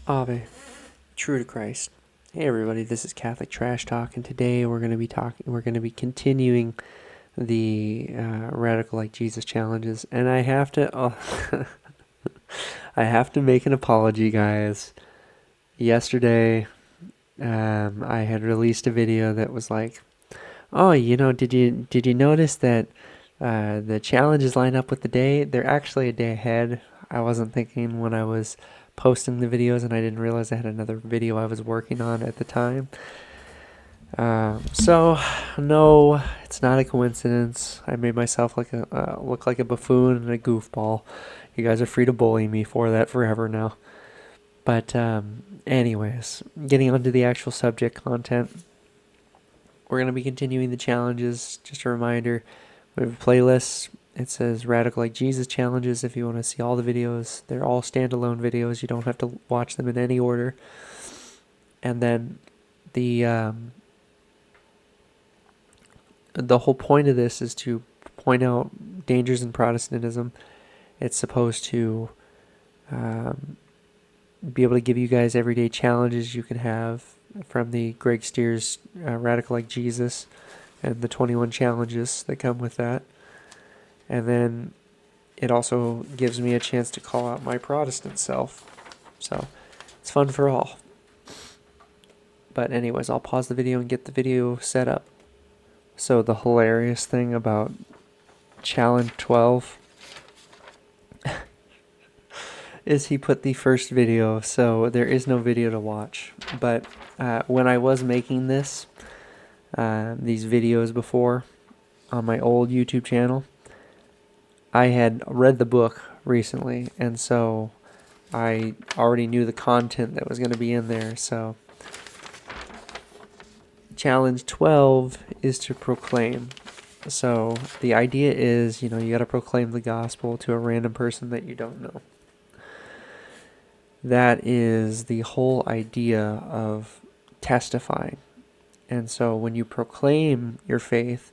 Ave, true to Christ. Hey everybody, this is Catholic Trash Talk, and today we're going to be continuing the Radical Like Jesus challenges, and I have to, I have to make an apology, guys. Yesterday, I had released a video that was like, oh, did you notice that the challenges line up with the day? They're actually a day ahead. I wasn't thinking when I was posting the videos, and I didn't realize I had another video I was working on at the time. So no, it's not a coincidence. I made myself look like a buffoon and a goofball. You guys are free to bully me for that forever now. But anyways, getting onto the actual subject content, we're gonna be continuing the challenges. Just a reminder, we have a playlist. It says Radical Like Jesus challenges. If you want to see all the videos, they're all standalone videos. You don't have to watch them in any order. And then the whole point of this is to point out dangers in Protestantism. It's supposed to be able to give you guys everyday challenges you can have from the Greg Steers Radical Like Jesus and the 21 challenges that come with that. And then it also gives me a chance to call out my Protestant self. So it's fun for all. But anyways, I'll pause the video and get the video set up. So the hilarious thing about Challenge 12 is he put the first video, so there is no video to watch. But when I was making these videos before on my old YouTube channel, I had read the book recently, and so I already knew the content that was going to be in there. So Challenge 12 is to proclaim. So the idea is, you got to proclaim the gospel to a random person that you don't know. That is the whole idea of testifying. And so when you proclaim your faith,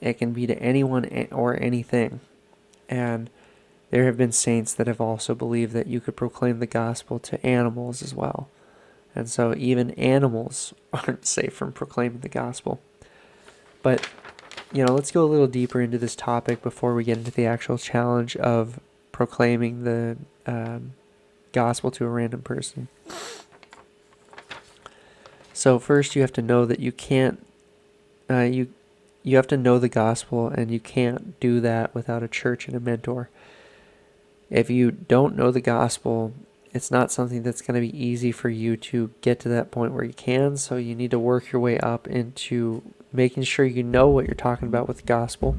it can be to anyone or anything. And there have been saints that have also believed that you could proclaim the gospel to animals as well. And so even animals aren't safe from proclaiming the gospel. But, let's go a little deeper into this topic before we get into the actual challenge of proclaiming the gospel to a random person. So first you have to know that you can't, you have to know the gospel, and you can't do that without a church and a mentor. If you don't know the gospel, it's not something that's going to be easy for you to get to that point where you can, so you need to work your way up into making sure you know what you're talking about with the gospel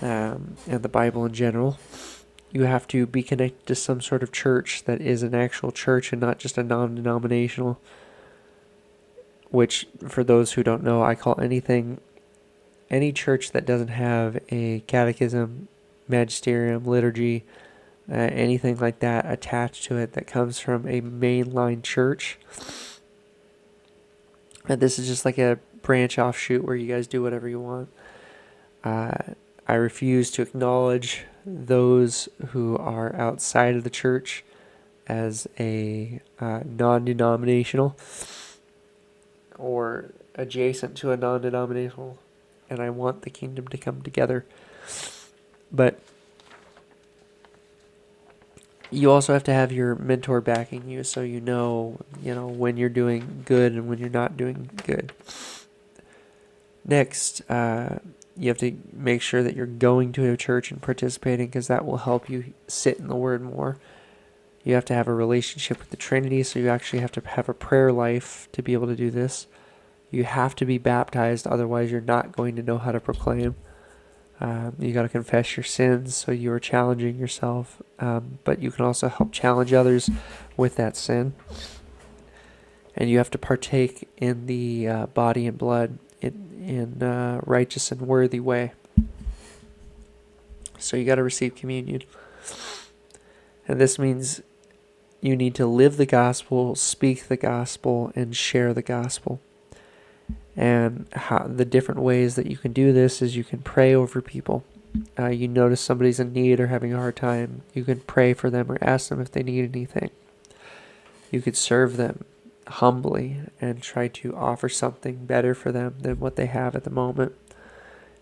and the Bible in general. You have to be connected to some sort of church that is an actual church and not just a non-denominational, which, for those who don't know, I call any church that doesn't have a catechism, magisterium, liturgy, anything like that attached to it that comes from a mainline church. And this is just like a branch offshoot where you guys do whatever you want. I refuse to acknowledge those who are outside of the church as a non-denominational or adjacent to a non-denominational, and I want the kingdom to come together. But you also have to have your mentor backing you, so you know when you're doing good and when you're not doing good. Next, you have to make sure that you're going to a church and participating, because that will help you sit in the Word more. You have to have a relationship with the Trinity, so you actually have to have a prayer life to be able to do this. You have to be baptized, otherwise you're not going to know how to proclaim. You got to confess your sins, so you are challenging yourself, but you can also help challenge others with that sin. And you have to partake in the body and blood in a righteous and worthy way. So you got to receive communion. And this means you need to live the gospel, speak the gospel, and share the gospel. And the different ways that you can do this is you can pray over people. You notice somebody's in need or having a hard time, you can pray for them or ask them if they need anything. You could serve them humbly and try to offer something better for them than what they have at the moment.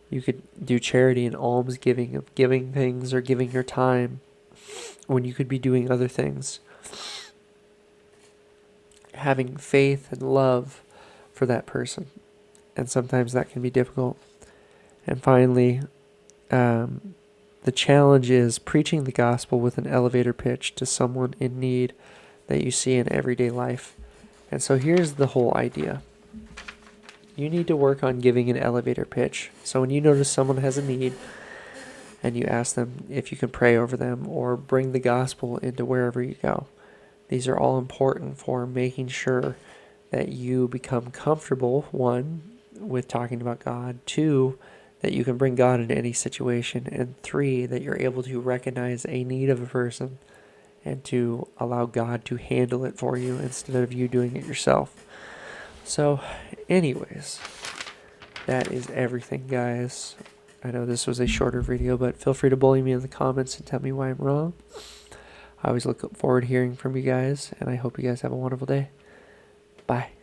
You could do charity and almsgiving, of giving things or giving your time when you could be doing other things. Having faith and love for that person. And sometimes that can be difficult. And finally, the challenge is preaching the gospel with an elevator pitch to someone in need that you see in everyday life. And so here's the whole idea. You need to work on giving an elevator pitch. So when you notice someone has a need and you ask them if you can pray over them or bring the gospel into wherever you go, these are all important for making sure that you become comfortable, one, with talking about God, two, that you can bring God into any situation, and three, that you're able to recognize a need of a person and to allow God to handle it for you instead of you doing it yourself. So, anyways, that is everything, guys. I know this was a shorter video, but feel free to bully me in the comments and tell me why I'm wrong. I always look forward to hearing from you guys, and I hope you guys have a wonderful day. Bye.